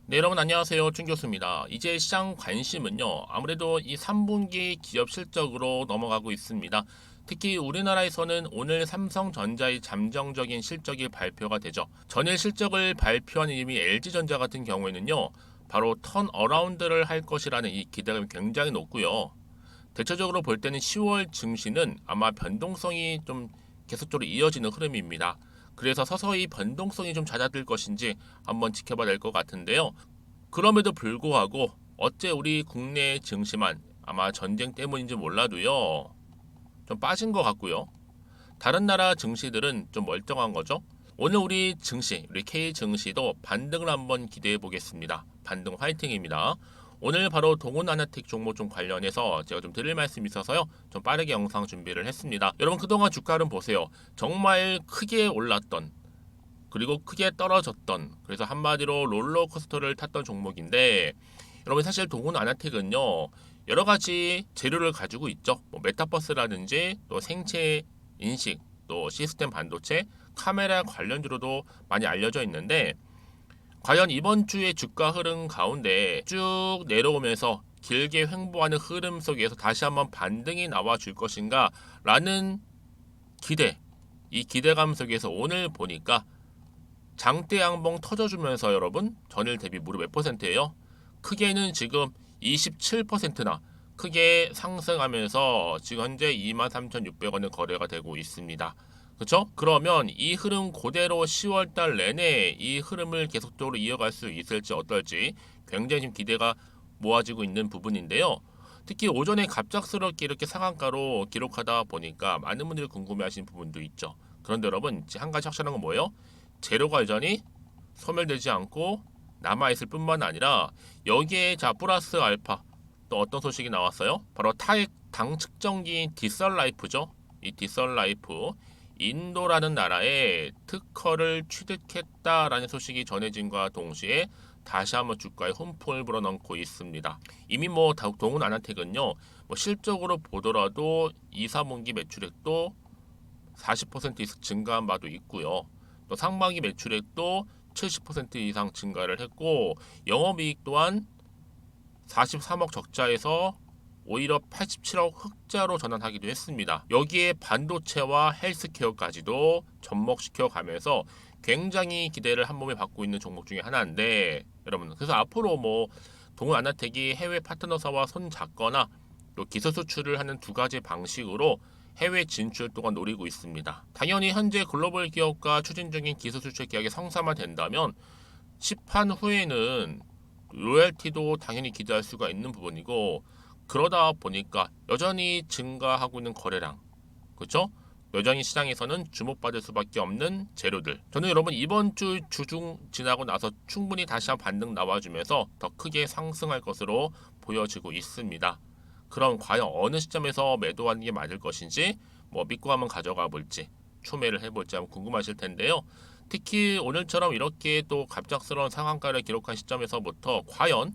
네, 여러분 안녕하세요. 준 교수입니다. 이제 시장 관심은요. 아무래도 이 3분기 기업 실적으로 넘어가고 있습니다. 특히 우리나라에서는 오늘 삼성전자의 잠정적인 실적이 발표가 되죠. 전일 실적을 발표한 이미 LG전자 같은 경우에는요. 바로 턴어라운드를 할 것이라는 이 기대감이 굉장히 높고요. 대체적으로 볼 때는 10월 증시는 아마 변동성이 좀 계속적으로 이어지는 흐름입니다. 그래서 서서히 변동성이 좀 잦아들 것인지 한번 지켜봐야 될 것 같은데요. 그럼에도 불구하고 어째 우리 국내 증시만 아마 전쟁 때문인지 몰라도요. 좀 빠진 것 같고요. 다른 나라 증시들은 좀 멀쩡한 거죠. 오늘 우리 증시, 우리 K 증시도 반등을 한번 기대해 보겠습니다. 반등 화이팅입니다. 오늘 바로 동훈아나텍 종목 좀 관련해서 제가 좀 드릴 말씀이 있어서요. 좀 빠르게 영상 준비를 했습니다. 여러분 그동안 주가를 보세요. 정말 크게 올랐던 그리고 크게 떨어졌던 그래서 한마디로 롤러코스터를 탔던 종목인데 여러분 사실 동훈 아나텍은요 여러 가지 재료를 가지고 있죠. 뭐 메타버스라든지 또 생체 인식 또 시스템 반도체 카메라 관련주로도 많이 알려져 있는데 과연 이번 주의 주가 흐름 가운데 쭉 내려오면서 길게 횡보하는 흐름 속에서 다시 한번 반등이 나와 줄 것인가 라는 기대 이 기대감 속에서 오늘 보니까 장대 양봉 터져주면서 여러분 전일 대비 무려 몇 퍼센트예요? 크게는 지금 27%나 크게 상승하면서 지금 현재 23,600원의 거래가 되고 있습니다. 그렇죠? 그러면 이 흐름 그대로 10월달 내내 이 흐름을 계속적으로 이어갈 수 있을지 어떨지 굉장히 지금 기대가 모아지고 있는 부분인데요. 특히 오전에 갑작스럽게 이렇게 상한가로 기록하다 보니까 많은 분들이 궁금해하시는 부분도 있죠. 그런데 여러분 한 가지 확실한 건 뭐예요? 재료가 여전히 소멸되지 않고 남아있을 뿐만 아니라 여기에 자 플러스 알파 또 어떤 소식이 나왔어요? 바로 타액 당 측정기 디설라이프죠. 이 디설라이프 인도라는 나라에 특허를 취득했다라는 소식이 전해진과 동시에 다시 한번 주가에 훈풍을 불어넣고 있습니다. 이미 뭐 동훈 아나텍은요, 뭐 실적으로 보더라도 2, 3분기 매출액도 40% 이상 증가한 바도 있고요. 또 상반기 매출액도 70% 이상 증가를 했고 영업이익 또한 43억 적자에서 오히려 87억 흑자로 전환하기도 했습니다. 여기에 반도체와 헬스케어까지도 접목시켜 가면서 굉장히 기대를 한 몸에 받고 있는 종목 중에 하나인데 여러분 그래서 앞으로 뭐 동훈 아나텍이 해외 파트너사와 손 잡거나 또 기술 수출을 하는 두 가지 방식으로 해외 진출 또한 노리고 있습니다. 당연히 현재 글로벌 기업과 추진 중인 기술 수출 계약이 성사화된다면 시판 후에는 로열티도 당연히 기대할 수가 있는 부분이고 그러다 보니까 여전히 증가하고 있는 거래량 그렇죠? 여전히 시장에서는 주목받을 수밖에 없는 재료들. 저는 여러분 이번 주 주중 지나고 나서 충분히 다시 한번 반등 나와주면서 더 크게 상승할 것으로 보여지고 있습니다. 그럼 과연 어느 시점에서 매도하는 게 맞을 것인지 뭐 믿고 한번 가져가 볼지 추매를 해볼지 한번 궁금하실 텐데요. 특히 오늘처럼 이렇게 또 갑작스러운 상한가를 기록한 시점에서부터 과연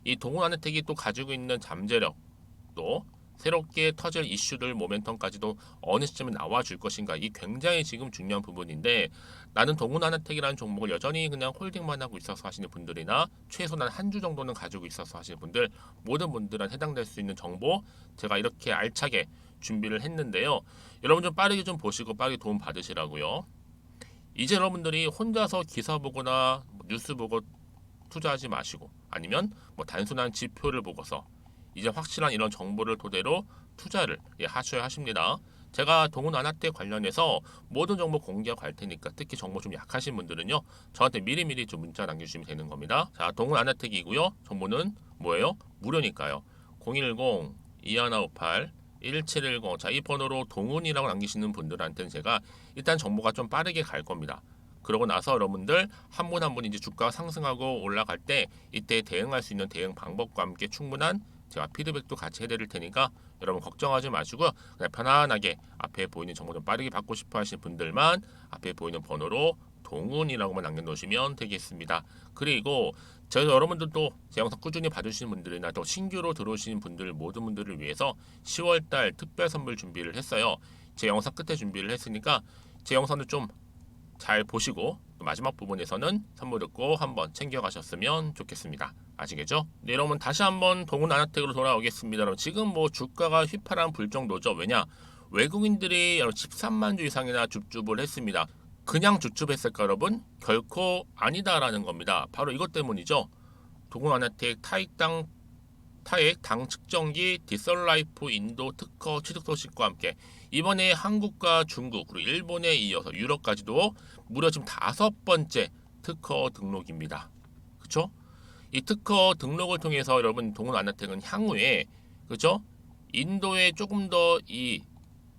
이 동훈아나텍이 또 가지고 있는 잠재력 또 새롭게 터질 이슈들 모멘텀까지도 어느 시점에 나와줄 것인가 이 굉장히 지금 중요한 부분인데 나는 동훈아나텍이라는 종목을 여전히 그냥 홀딩만 하고 있어서 하시는 분들이나 최소한 한 주 정도는 가지고 있어서 하시는 분들 모든 분들한테 해당될 수 있는 정보 제가 이렇게 알차게 준비를 했는데요. 여러분 좀 빠르게 좀 보시고 빠르게 도움 받으시라고요. 이제 여러분들이 혼자서 기사 보거나 뉴스 보고 투자하지 마시고 아니면 뭐 단순한 지표를 보고서 이제 확실한 이런 정보를 토대로 투자를 하셔야 하십니다. 제가 동훈 아나텍 관련해서 모든 정보 공개하고 갈 테니까 특히 정보 좀 약하신 분들은요 저한테 미리미리 좀 문자 남겨주시면 되는 겁니다. 자 동훈 아나텍이고요 정보는 뭐예요? 무료니까요. 010-2158 1710 자 이 번호로 동훈이라고 남기시는 분들한테는 제가 일단 정보가 좀 빠르게 갈 겁니다. 그러고 나서 여러분들 한 분 한 분 이제 주가가 상승하고 올라갈 때 이때 대응할 수 있는 대응 방법과 함께 충분한 제가 피드백도 같이 해드릴 테니까 여러분 걱정하지 마시고요. 그냥 편안하게 앞에 보이는 정보 좀 빠르게 받고 싶어 하시는 분들만 앞에 보이는 번호로 동훈이라고만 남겨놓으시면 되겠습니다. 그리고 제가 여러분들도 제 영상 꾸준히 봐주시는 분들이나 또 신규로 들어오시는 분들 모든 분들을 위해서 10월달 특별 선물 준비를 했어요. 제 영상 끝에 준비를 했으니까 제 영상을 좀 잘 보시고 마지막 부분에서는 선물을 꼭 한번 챙겨가셨으면 좋겠습니다. 아시겠죠? 네, 여러분 다시 한번 동훈 아나텍으로 돌아오겠습니다. 여러분 지금 뭐 주가가 휘파람 불 정도죠. 왜냐? 외국인들이 13만 주 이상이나 줍줍을 했습니다. 그냥 줍줍했을까 여러분? 결코 아니다라는 겁니다. 바로 이것 때문이죠. 동훈 아나텍 타액 당 측정기 디설라이프 인도 특허 취득 소식과 함께 이번에 한국과 중국 그리고 일본에 이어서 유럽까지도 무려 지금 5번째 특허 등록입니다. 그렇죠? 이 특허 등록을 통해서 여러분 동훈 아나텍은 향후에 그렇죠? 인도에 조금 더 이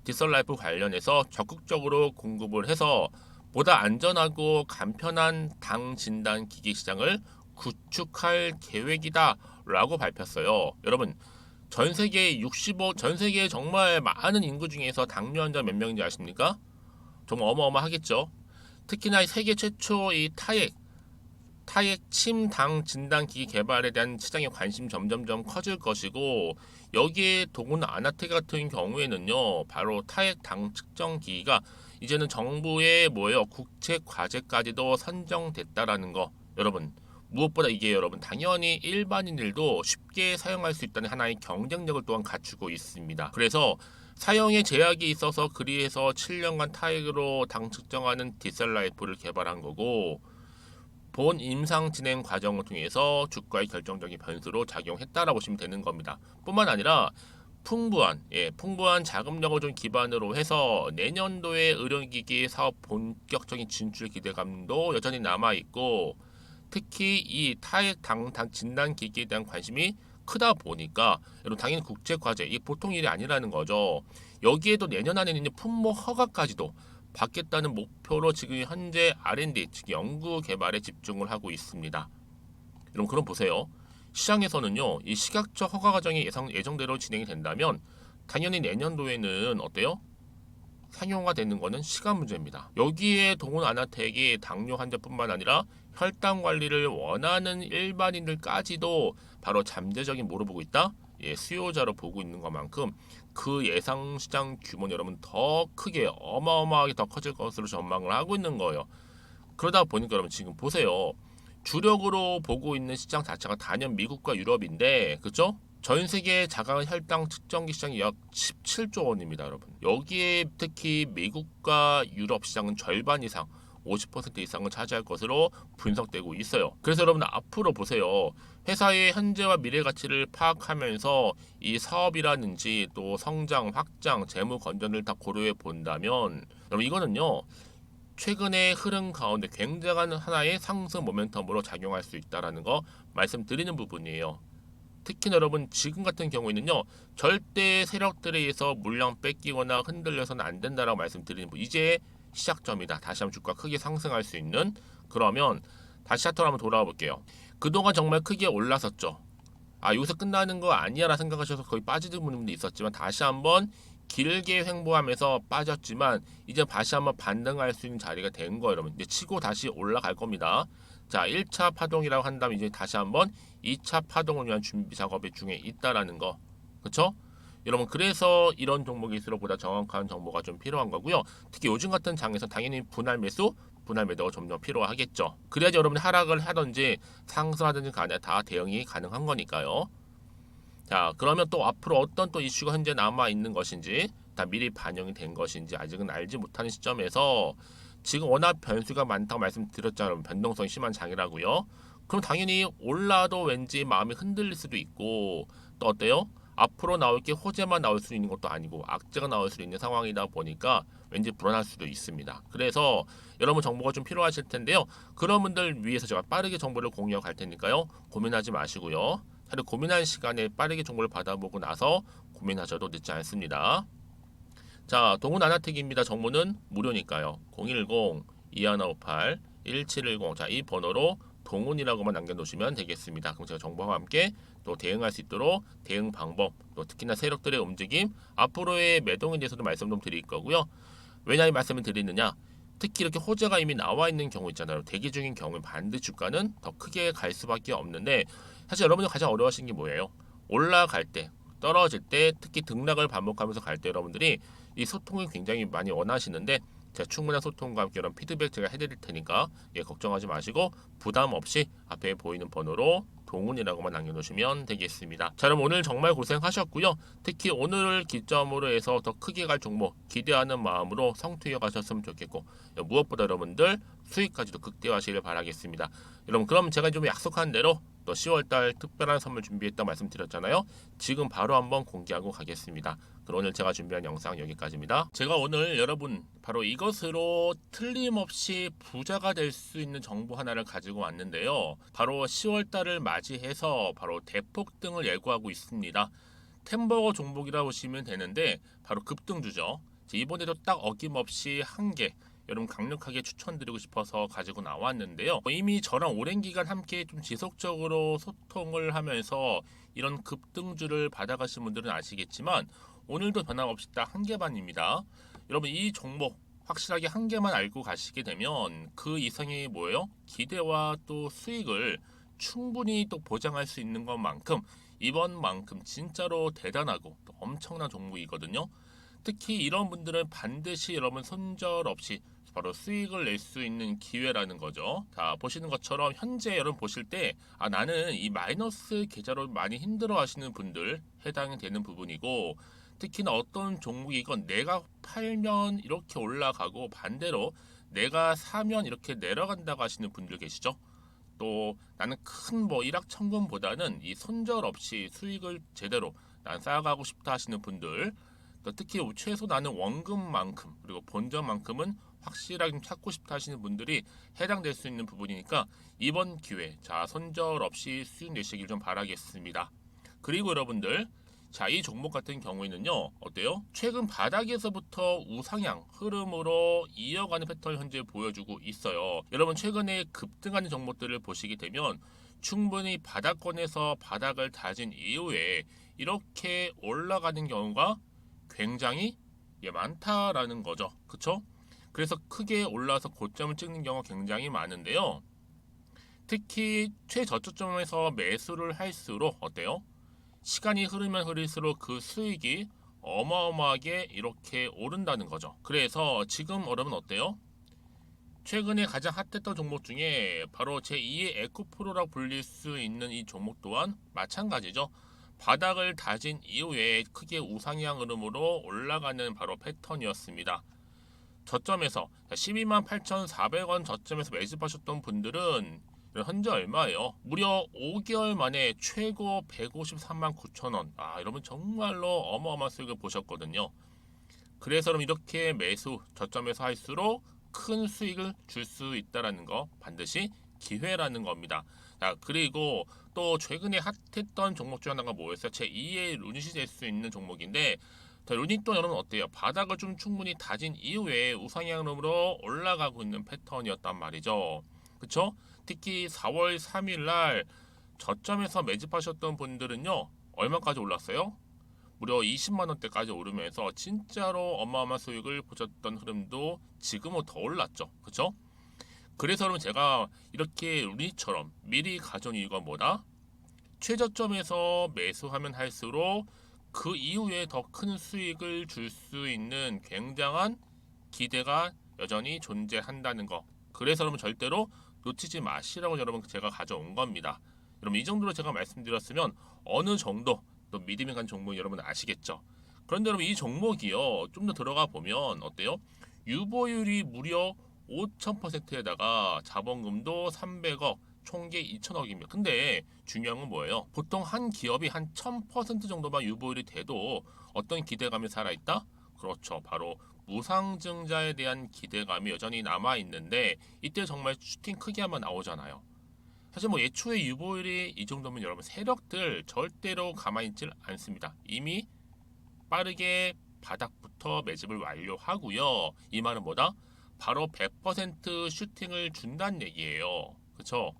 디설라이프 관련해서 적극적으로 공급을 해서 보다 안전하고 간편한 당 진단 기기 시장을 구축할 계획이다라고 밝혔어요. 여러분 전 세계 정말 많은 인구 중에서 당뇨 환자 몇 명인지 아십니까? 정말 어마어마하겠죠. 특히나 세계 최초 이 타액 침당 진단 기기 개발에 대한 시장의 관심 점점점 커질 것이고 여기에 동훈 아나텍 같은 경우에는요 바로 타액 당 측정 기기가 이제는 정부의 국책 과제까지도 선정됐다라는 거 여러분 무엇보다 이게 여러분 당연히 일반인들도 쉽게 사용할 수 있다는 하나의 경쟁력을 또한 갖추고 있습니다. 그래서 사용에 제약이 있어서 그리해서 7년간 타액으로 당 측정하는 디셀라이프를 개발한 거고 본 임상 진행 과정을 통해서 주가의 결정적인 변수로 작용했다라고 보시면 되는 겁니다. 뿐만 아니라 풍부한 자금력을 좀 기반으로 해서 내년도에 의료기기 사업 본격적인 진출 기대감도 여전히 남아 있고 특히 이 타액 당 진단 기기에 대한 관심이 크다 보니까 여러분 당연히 국제 과제 이 보통 일이 아니라는 거죠. 여기에도 내년 안에는 품목 허가까지도 받겠다는 목표로 지금 현재 R&D 즉 연구 개발에 집중을 하고 있습니다. 여러분 그럼 보세요. 시장에서는요 이 시각적 허가 과정이 예정대로 진행이 된다면 당연히 내년도에는 어때요? 상용화 되는 거는 시간 문제입니다. 여기에 동훈 아나텍이 당뇨 환자뿐만 아니라 혈당 관리를 원하는 일반인들까지도 바로 잠재적인 뭐로 보고 있다? 수요자로 보고 있는 것만큼 그 예상 시장 규모는 여러분 더 크게 어마어마하게 더 커질 것으로 전망을 하고 있는 거예요. 그러다 보니까 여러분 지금 보세요. 주력으로 보고 있는 시장 자체가 단연 미국과 유럽인데 그죠? 전 세계 자가 혈당 측정기 시장이 약 17조 원입니다, 여러분. 여기에 특히 미국과 유럽 시장은 절반 이상 50% 이상을 차지할 것으로 분석되고 있어요. 그래서 여러분 앞으로 보세요. 회사의 현재와 미래 가치를 파악하면서 이 사업이라든지 또 성장, 확장, 재무 건전을 다 고려해 본다면 여러분 이거는요. 최근의 흐름 가운데 굉장한 하나의 상승 모멘텀으로 작용할 수 있다는 거 말씀드리는 부분이에요. 특히 여러분 지금 같은 경우에는요. 절대 세력들에 의해서 물량 뺏기거나 흔들려서는 안 된다라고 말씀드리는 부 이제 시작점이다. 다시 한번 주가 크게 상승할 수 있는 그러면 다시 차트로 한번 돌아와 볼게요. 그동안 정말 크게 올랐었죠. 여기서 끝나는 거 아니야 라 생각하셔서 거의 빠지는 분들도 있었지만 다시 한번 길게 횡보하면서 빠졌지만 이제 다시 한번 반등할 수 있는 자리가 된 거예요. 여러분 이제 치고 다시 올라갈 겁니다. 자 1차 파동이라고 한다면 이제 다시 한번 2차 파동을 위한 준비 작업 중에 있다라는 거 그렇죠? 여러분 그래서 이런 종목일수록 보다 정확한 정보가 좀 필요한 거고요. 특히 요즘 같은 장에서 당연히 분할 매수, 분할 매도가 점점 필요하겠죠. 그래야지 여러분이 하락을 하든지 상승하든지 간에 다 대응이 가능한 거니까요. 자 그러면 또 앞으로 어떤 또 이슈가 현재 남아 있는 것인지 다 미리 반영이 된 것인지 아직은 알지 못하는 시점에서 지금 워낙 변수가 많다고 말씀드렸잖아요. 변동성이 심한 장이라고요. 그럼 당연히 올라도 왠지 마음이 흔들릴 수도 있고 또 어때요? 앞으로 나올 게 호재만 나올 수 있는 것도 아니고 악재가 나올 수 있는 상황이다 보니까 왠지 불안할 수도 있습니다. 그래서 여러분 정보가 좀 필요하실 텐데요. 그런 분들 위해서 제가 빠르게 정보를 공유하고 갈 테니까요. 고민하지 마시고요. 차라리 고민할 시간에 빠르게 정보를 받아보고 나서 고민하셔도 늦지 않습니다. 자, 동훈 아나텍입니다. 정보는 무료니까요. 010-2158-1710 자, 이 번호로 동훈이라고만 남겨놓으시면 되겠습니다. 그럼 제가 정보와 함께 또 대응할 수 있도록 대응 방법, 또 특히나 세력들의 움직임, 앞으로의 매동에 대해서도 말씀 좀 드릴 거고요. 왜냐 이 말씀을 드리느냐? 특히 이렇게 호재가 이미 나와 있는 경우 있잖아요. 대기 중인 경우에 반드시 주가는 더 크게 갈 수밖에 없는데 사실 여러분이 가장 어려워하시는 게 뭐예요? 올라갈 때, 떨어질 때, 특히 등락을 반복하면서 갈 때 여러분들이 이 소통을 굉장히 많이 원하시는데 제가 충분한 소통과 함께 이런 피드백 제가 해드릴 테니까 걱정하지 마시고 부담 없이 앞에 보이는 번호로 동훈이라고만 남겨놓으시면 되겠습니다. 자, 그럼 오늘 정말 고생하셨고요. 특히 오늘을 기점으로 해서 더 크게 갈 종목 기대하는 마음으로 성투해 가셨으면 좋겠고, 무엇보다 여러분들 수익까지도 극대화하시길 바라겠습니다. 여러분, 그럼 제가 좀 약속한 대로 또 10월달 특별한 선물 준비했다 말씀드렸잖아요. 지금 바로 한번 공개하고 가겠습니다. 그럼 오늘 제가 준비한 영상 여기까지입니다. 제가 오늘 여러분 바로 이것으로 틀림없이 부자가 될 수 있는 정보 하나를 가지고 왔는데요. 바로 10월달을 맞이해서 바로 대폭등을 예고하고 있습니다. 템버거 종목이라 보시면 되는데 바로 급등주죠. 이번에도 딱 어김없이 한 개 여러분 강력하게 추천드리고 싶어서 가지고 나왔는데요. 이미 저랑 오랜 기간 함께 좀 지속적으로 소통을 하면서 이런 급등주를 받아가신 분들은 아시겠지만 오늘도 변함없이 딱 한 개만입니다. 여러분 이 종목 확실하게 한 개만 알고 가시게 되면 그 이상이 뭐예요? 기대와 또 수익을 충분히 또 보장할 수 있는 것만큼 이번만큼 진짜로 대단하고 또 엄청난 종목이거든요. 특히 이런 분들은 반드시 여러분 손절 없이 바로 수익을 낼 수 있는 기회라는 거죠. 자, 보시는 것처럼 현재 여러분 보실 때 나는 이 마이너스 계좌로 많이 힘들어 하시는 분들 해당이 되는 부분이고, 특히나 어떤 종목이건 내가 팔면 이렇게 올라가고 반대로 내가 사면 이렇게 내려간다고 하시는 분들 계시죠. 또 나는 큰 뭐 일확천금보다는 이 손절 없이 수익을 제대로 난 쌓아가고 싶다 하시는 분들, 또 특히 최소 나는 원금만큼 그리고 본전만큼은 확실하게 좀 찾고 싶다 하시는 분들이 해당될 수 있는 부분이니까 이번 기회 자 손절 없이 수익 내시길 좀 바라겠습니다. 그리고 여러분들 자, 이 종목 같은 경우에는요 어때요? 최근 바닥에서부터 우상향 흐름으로 이어가는 패턴을 현재 보여주고 있어요. 여러분 최근에 급등하는 종목들을 보시게 되면 충분히 바닥권에서 바닥을 다진 이후에 이렇게 올라가는 경우가 굉장히 많다라는 거죠. 그쵸? 그래서 크게 올라서 고점을 찍는 경우가 굉장히 많은데요. 특히 최저점에서 매수를 할수록 어때요? 시간이 흐르면 흐를수록 그 수익이 어마어마하게 이렇게 오른다는 거죠. 그래서 지금 여러분 어때요? 최근에 가장 핫했던 종목 중에 바로 제2의 에코프로라고 불릴 수 있는 이 종목 또한 마찬가지죠. 바닥을 다진 이후에 크게 우상향 흐름으로 올라가는 바로 패턴이었습니다. 저점에서 128,400원 저점에서 매집하셨던 분들은 현재 얼마예요? 무려 5개월 만에 최고 153만 9천원. 여러분 정말로 어마어마한 수익을 보셨거든요. 그래서 여러분 이렇게 매수 저점에서 할수록 큰 수익을 줄 수 있다는 거 반드시 기회라는 겁니다. 자, 그리고 또 최근에 핫했던 종목 중 하나가 뭐였어요? 제2의 루닛이 될 수 있는 종목인데, 자, 루닛도 여러분 어때요? 바닥을 좀 충분히 다진 이후에 우상향으로 올라가고 있는 패턴이었단 말이죠. 그쵸? 특히 4월 3일 날 저점에서 매집하셨던 분들은요 얼마까지 올랐어요? 무려 20만 원대까지 오르면서 진짜로 어마어마한 수익을 보셨던 흐름도 지금은 더 올랐죠. 그쵸? 그래서 여러분 제가 이렇게 루닛처럼 미리 가져온 이유가 뭐다? 최저점에서 매수하면 할수록 그 이후에 더 큰 수익을 줄 수 있는 굉장한 기대가 여전히 존재한다는 거. 그래서 여러분 절대로 놓치지 마시라고 여러분 제가 가져온 겁니다. 여러분 이 정도로 제가 말씀드렸으면 어느 정도 또 믿음이 간 종목 여러분 아시겠죠? 그런데 여러분 이 종목이요 좀 더 들어가 보면 어때요? 유보율이 무려 5000%에다가 자본금도 300억 총계 2천억입니다. 근데 중요한 건 뭐예요? 보통 한 기업이 한 1000% 정도만 유보율이 돼도 어떤 기대감이 살아있다? 그렇죠. 바로 무상증자에 대한 기대감이 여전히 남아있는데 이때 정말 슈팅 크게 한번 나오잖아요. 사실 뭐 예초에 유보율이 이 정도면 여러분 세력들 절대로 가만히 있질 않습니다. 이미 빠르게 바닥부터 매집을 완료하고요. 이 말은 뭐다? 바로 100% 슈팅을 준다는 얘기예요. 그렇죠?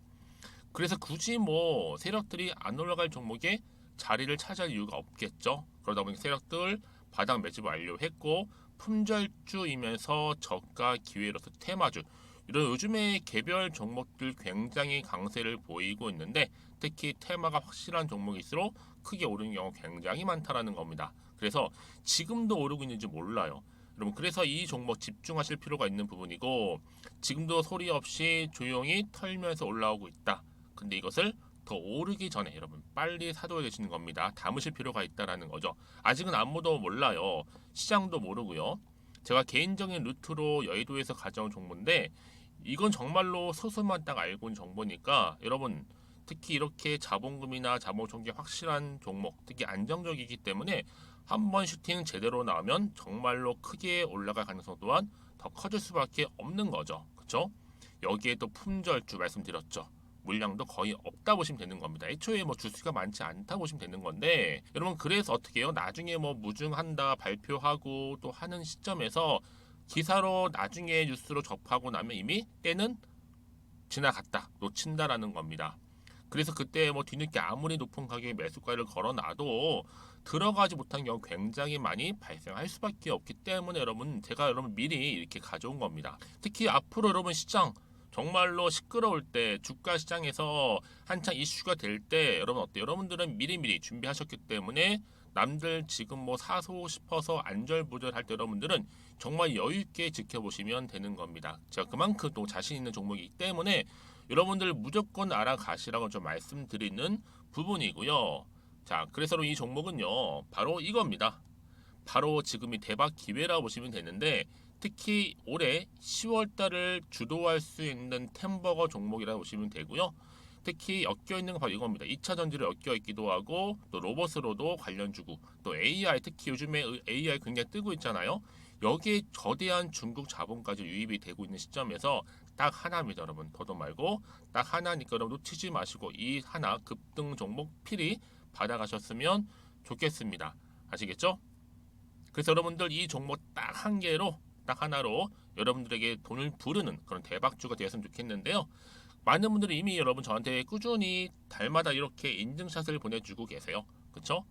그래서 굳이 뭐 세력들이 안 올라갈 종목에 자리를 차지할 이유가 없겠죠. 그러다 보니 세력들 바닥 매집 완료했고 품절주이면서 저가 기회로서 테마주 이런 요즘에 개별 종목들 굉장히 강세를 보이고 있는데 특히 테마가 확실한 종목일수록 크게 오르는 경우 굉장히 많다라는 겁니다. 그래서 지금도 오르고 있는지 몰라요. 여러분 그래서 이 종목 집중하실 필요가 있는 부분이고 지금도 소리 없이 조용히 털면서 올라오고 있다. 근데 이것을 더 오르기 전에 여러분 빨리 사둬야 되시는 겁니다. 담으실 필요가 있다라는 거죠. 아직은 아무도 몰라요. 시장도 모르고요. 제가 개인적인 루트로 여의도에서 가져온 정보인데 이건 정말로 소수만 딱 알고 있는 정보니까 여러분 특히 이렇게 자본금이나 자본총계 확실한 종목, 특히 안정적이기 때문에 한번 슈팅 제대로 나오면 정말로 크게 올라갈 가능성 또한 더 커질 수밖에 없는 거죠. 그렇죠? 여기에 또 품절주 말씀드렸죠. 물량도 거의 없다 보시면 되는 겁니다. 애초에 뭐 주수가 많지 않다 보시면 되는 건데 여러분 그래서 어떻게 해요? 나중에 뭐 무증한다 발표하고 또 하는 시점에서 기사로 나중에 뉴스로 접하고 나면 이미 때는 지나갔다 놓친다라는 겁니다. 그래서 그때 뭐 뒤늦게 아무리 높은 가격에 매수가를 걸어놔도 들어가지 못한 경우 굉장히 많이 발생할 수밖에 없기 때문에 여러분 제가 여러분 미리 이렇게 가져온 겁니다. 특히 앞으로 여러분 시장 정말로 시끄러울 때 주가 시장에서 한창 이슈가 될 때 여러분 어때요? 여러분들은 미리미리 준비하셨기 때문에 남들 지금 뭐 사고 싶어서 안절부절할 때 여러분들은 정말 여유 있게 지켜보시면 되는 겁니다. 제가 그만큼 또 자신 있는 종목이기 때문에 여러분들 무조건 알아가시라고 좀 말씀드리는 부분이고요. 자, 그래서 이 종목은요, 바로 이겁니다. 바로 지금이 대박 기회라고 보시면 되는데 특히 올해 10월 달을 주도할 수 있는 템버거 종목이라고 보시면 되고요. 특히 엮여 있는 건 바로 이겁니다. 2차 전지를 엮여 있기도 하고 또 로봇으로도 관련 주고 또 AI 특히 요즘에 AI 굉장히 뜨고 있잖아요. 여기에 거대한 중국 자본까지 유입이 되고 있는 시점에서 딱 하나입니다, 여러분. 더도 말고 딱 하나니까 여러분 놓치지 마시고 이 하나 급등 종목 필히 받아가셨으면 좋겠습니다. 아시겠죠? 그래서 여러분들 이 종목 딱 한 개로 딱 하나로 여러분들에게 돈을 부르는 그런 대박주가 되었으면 좋겠는데요. 많은 분들이 이미 여러분 저한테 꾸준히 달마다 이렇게 인증샷을 보내주고 계세요. 그쵸?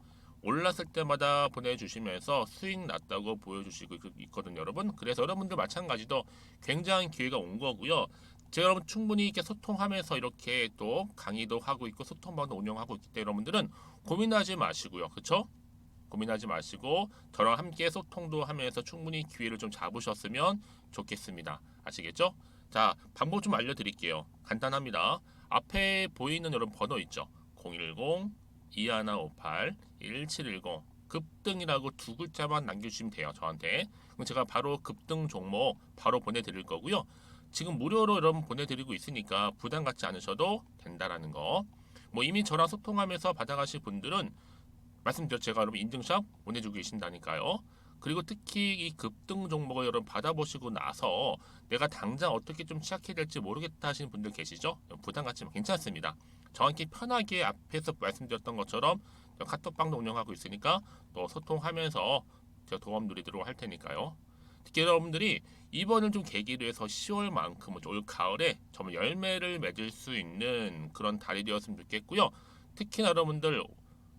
올랐을 때마다 보내주시면서 수익 났다고 보여주시고 있거든요, 여러분. 그래서 여러분들 마찬가지도 굉장한 기회가 온 거고요. 제가 여러분 충분히 이렇게 소통하면서 이렇게 또 강의도 하고 있고 소통방도 운영하고 있기 때문에 여러분들은 고민하지 마시고요. 그쵸? 고민하지 마시고 저랑 함께 소통도 하면서 충분히 기회를 좀 잡으셨으면 좋겠습니다. 아시겠죠? 자, 방법 좀 알려드릴게요. 간단합니다. 앞에 보이는 여러분 번호 있죠? 010-2158-1710 급등이라고 두 글자만 남겨주시면 돼요. 저한테. 그럼 제가 바로 급등 종목 바로 보내드릴 거고요. 지금 무료로 여러분 보내드리고 있으니까 부담 갖지 않으셔도 된다라는 거. 뭐 이미 저랑 소통하면서 받아가실 분들은 말씀드렸죠. 제가 여러분 인증샷 보내주고 계신다니까요. 그리고 특히 이 급등 종목을 여러분 받아보시고 나서 내가 당장 어떻게 좀 시작해야 될지 모르겠다 하시는 분들 계시죠? 부담 갖지만 괜찮습니다. 정확히 편하게 앞에서 말씀드렸던 것처럼 카톡방도 운영하고 있으니까 또 소통하면서 제가 도움 드리도록 할 테니까요. 특히 여러분들이 이번을 좀 계기로 해서 10월만큼은 올 가을에 정말 열매를 맺을 수 있는 그런 달이 되었으면 좋겠고요. 특히나 여러분들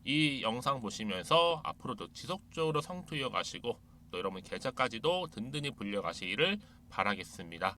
이 영상 보시면서 앞으로도 지속적으로 성투 이어가시고 또 여러분 계좌까지도 든든히 불려가시기를 바라겠습니다.